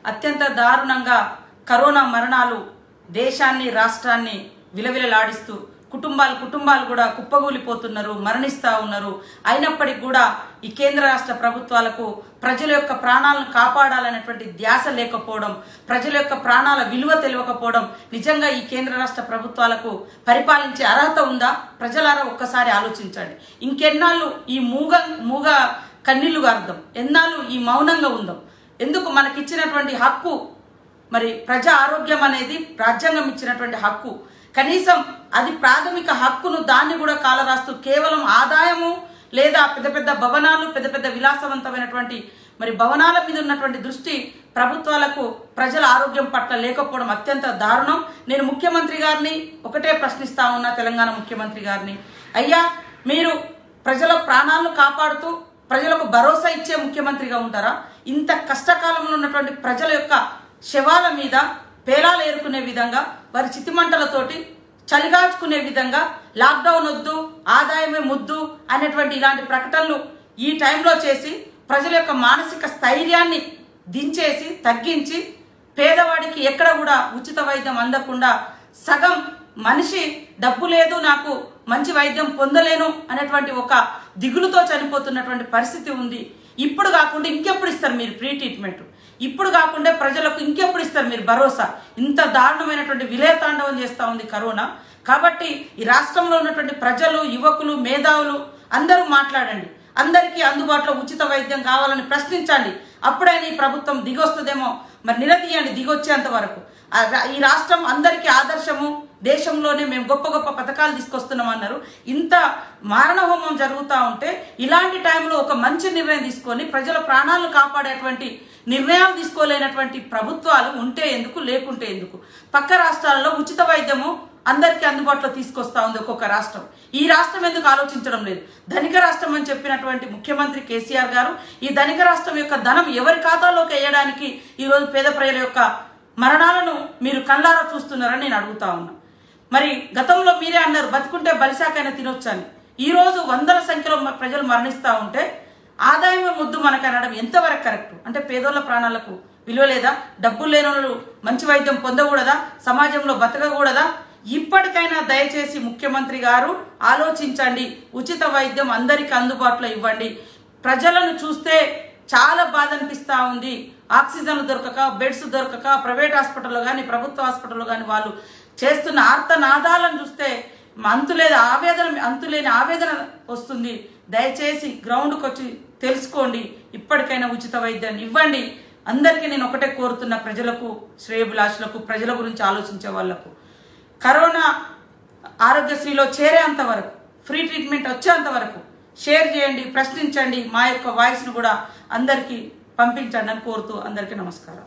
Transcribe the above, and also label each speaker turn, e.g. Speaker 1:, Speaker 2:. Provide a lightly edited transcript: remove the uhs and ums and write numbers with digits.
Speaker 1: అత్యంత దారుణంగా కరోనా మరణాలు దేశాన్ని రాష్ట్రాన్ని విలవిలలాడిస్తూ కుటుంబాలు కూడా కుప్పగూలిపోతున్నారు, మరణిస్తా ఉన్నారు. అయినప్పటికీ కూడా ఈ కేంద్ర రాష్ట్ర ప్రభుత్వాలకు ప్రజల యొక్క ప్రాణాలను కాపాడాలనేటువంటి ధ్యాస లేకపోవడం, ప్రజల యొక్క ప్రాణాల విలువ తెలియకపోవడం, నిజంగా ఈ కేంద్ర రాష్ట్ర ప్రభుత్వాలకు పరిపాలించే అర్హత ఉందా? ప్రజలారా ఒక్కసారి ఆలోచించండి. ఇంకెన్నాళ్ళు ఈ మూగ కన్నీళ్లుగా అర్థం, ఎన్నాళ్ళు ఈ మౌనంగా ఉందాం? ఎందుకు మనకిచ్చినటువంటి హక్కు, మరి ప్రజా ఆరోగ్యం అనేది రాజ్యాంగం ఇచ్చినటువంటి హక్కు, కనీసం అది ప్రాథమిక హక్కును దాన్ని కూడా కాలరాస్తూ కేవలం ఆదాయము లేదా పెద్ద పెద్ద భవనాలు, పెద్ద పెద్ద విలాసవంతమైనటువంటి మరి భవనాల మీద ఉన్నటువంటి దృష్టి ప్రభుత్వాలకు ప్రజల ఆరోగ్యం పట్ల లేకపోవడం అత్యంత దారుణం. నేను ముఖ్యమంత్రి గారిని ఒకటే ప్రశ్నిస్తా ఉన్నా, తెలంగాణ ముఖ్యమంత్రి గారిని, అయ్యా మీరు ప్రజల ప్రాణాలను కాపాడుతూ ప్రజలకు భరోసా ఇచ్చే ముఖ్యమంత్రిగా ఉంటారా? ఇంత కష్టకాలంలో ఉన్నటువంటి ప్రజల యొక్క శవాల మీద పేలాలు ఏరుకునే విధంగా, వారి చితిమంటలతోటి చలిగాచుకునే విధంగా లాక్డౌన్ వద్దు, ఆదాయమే ముద్దు అనేటువంటి ఇలాంటి ప్రకటనలు ఈ టైంలో చేసి ప్రజల యొక్క మానసిక స్థైర్యాన్ని దించేసి తగ్గించి పేదవాడికి ఎక్కడ కూడా ఉచిత వైద్యం అందకుండా సగం మనిషి డబ్బు లేదు, నాకు మంచి వైద్యం పొందలేను అనేటువంటి ఒక దిగులుతో చనిపోతున్నటువంటి పరిస్థితి ఉంది. ఇప్పుడు కాకుండా ఇంకెప్పుడు ఇస్తారు మీరు ఫ్రీ ట్రీట్మెంట్? ఇప్పుడు కాకుండా ప్రజలకు ఇంకెప్పుడు ఇస్తారు మీరు భరోసా? ఇంత దారుణమైనటువంటి విలయతాండవం చేస్తూ ఉంది కరోనా. కాబట్టి ఈ రాష్ట్రంలో ఉన్నటువంటి ప్రజలు, యువకులు, మేధావులు అందరూ మాట్లాడండి. అందరికీ అందుబాటులో ఉచిత వైద్యం కావాలని ప్రశ్నించండి. అప్పుడైనా ఈ ప్రభుత్వం దిగొస్తుందేమో, మరి నిలదీయండి దిగొచ్చేంత వరకు. ఈ రాష్ట్రం అందరికీ ఆదర్శము, దేశంలోనే మేము గొప్ప గొప్ప పథకాలు తీసుకొస్తున్నాం అన్నారు. ఇంత మారణహోమం జరుగుతూ ఉంటే ఇలాంటి టైంలో ఒక మంచి నిర్ణయం తీసుకొని ప్రజల ప్రాణాలను కాపాడేటువంటి నిర్ణయాలు తీసుకోలేనటువంటి ప్రభుత్వాలు ఉంటే ఎందుకు, లేకుంటే ఎందుకు? పక్క రాష్ట్రాల్లో ఉచిత వైద్యము అందరికీ అందుబాటులో తీసుకొస్తా ఉంది ఒక్కొక్క రాష్ట్రం. ఈ రాష్ట్రం ఎందుకు ఆలోచించడం లేదు? ధనిక రాష్ట్రం అని చెప్పినటువంటి ముఖ్యమంత్రి కేసీఆర్ గారు ఈ ధనిక రాష్ట్రం యొక్క ధనం ఎవరి ఖాతాలోకి వేయడానికి ఈరోజు పేద ప్రజల యొక్క మరణాలను మీరు కళ్ళారా చూస్తున్నారని నేను అడుగుతా ఉన్నా. మరి గతంలో మీరే అన్నారు బతుకుంటే బలిశాకైనా తినొచ్చని. ఈరోజు వందల సంఖ్యలో ప్రజలు మరణిస్తూ ఉంటే ఆదాయమే ముద్దు మనకు అనడం ఎంతవరకు కరెక్ట్? అంటే పేదోళ్ళ ప్రాణాలకు విలువ లేదా? డబ్బులు లేని వాళ్ళు మంచి వైద్యం పొందకూడదా? సమాజంలో బతకకూడదా? ఇప్పటికైనా దయచేసి ముఖ్యమంత్రి గారు ఆలోచించండి. ఉచిత వైద్యం అందరికీ అందుబాటులో ఇవ్వండి. ప్రజలను చూస్తే చాలా బాధ అనిపిస్తూ ఉంది. ఆక్సిజన్లు దొరకక, బెడ్స్ దొరకక, ప్రైవేట్ హాస్పిటల్లో కానీ ప్రభుత్వ హాస్పిటల్లో కానీ వాళ్ళు చేస్తున్న ఆర్తనాదాలను చూస్తే అంతులేని ఆవేదన వస్తుంది. దయచేసి గ్రౌండ్కి వచ్చి తెలుసుకోండి. ఇప్పటికైనా ఉచిత వైద్యాన్ని ఇవ్వండి. అందరికీ నేను ఒకటే కోరుతున్న, ప్రజలకు, శ్రేయోభిలాషులకు, ప్రజల గురించి ఆలోచించే వాళ్లకు, కరోనా ఆరోగ్యశ్రీలో చేరేంత వరకు, ఫ్రీ ట్రీట్మెంట్ వచ్చేంత వరకు షేర్ చేయండి, ప్రశ్నించండి. మా యొక్క వాయిస్ను కూడా అందరికీ పంపించండి అని కోరుతూ అందరికీ నమస్కారం.